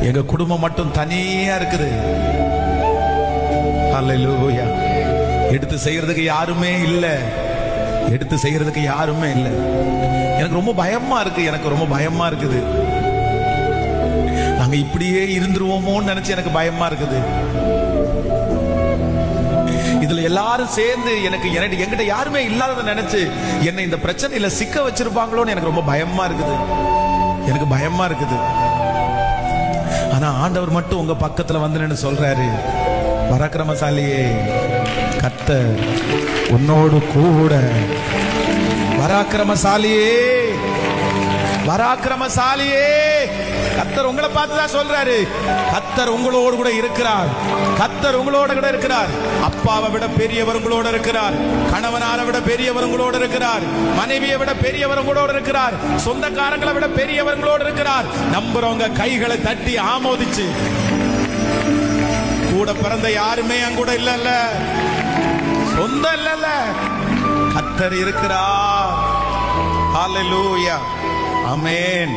எங்க குடும்பம் மட்டும் தனியா இருக்குது. ஹல்லேலூயா. எடுத்து செய்யறதுக்கு யாருமே இல்லை. எடுத்து செய்யறதுக்கு யாருமே இல்லை. எனக்கு ரொம்ப பயமா இருக்கு. எனக்கு ரொம்ப பயமா இருக்குது. நாங்க இப்படியே இருந்துருவோமோன்னு நினைச்சு எனக்கு பயமா இருக்குது. இதுல எல்லாரும் சேர்ந்து எனக்கு என்கிட்ட யாருமே இல்லாததை நினைச்சு என்னை இந்த பிரச்சனையில சிக்க வச்சிருப்பாங்களோன்னு எனக்கு ரொம்ப பயமா இருக்குது. எனக்கு பயமா இருக்குது. ஆனா ஆண்டவர் மட்டும் உங்க பக்கத்துல வந்து சொல்றாரு, பராக்கிரமசாலியே, கர்த்தர் உன்னோடு கூட. பராக்கிரமசாலியே, பராக்கிரமசாலியே, கர்த்தர் உங்களை பார்த்துதான் சொல்றாரு. கர்த்தர் உங்களோடு கூட இருக்கிறார். கர்த்தர் உங்களோட கூட இருக்கிறார். அப்பாவை விட பெரியவர் உங்களோட இருக்கிறார். கணவனாரை விட பெரியவர் உங்களோட இருக்கிறார். மனைவியை விட பெரியவர் உங்களோட இருக்கிறார். சொந்தக்காரங்களை விட பெரியவர் உங்களோட இருக்கிறார். நம்புறவங்க கைகளை தட்டி ஆமோதிச்சு, கூட பிறந்த யாருமே அங்கூட இல்ல, சொந்தம் இல்ல, கர்த்தர் இருக்கிறார். ஹல்லேலூயா. ஆமென்.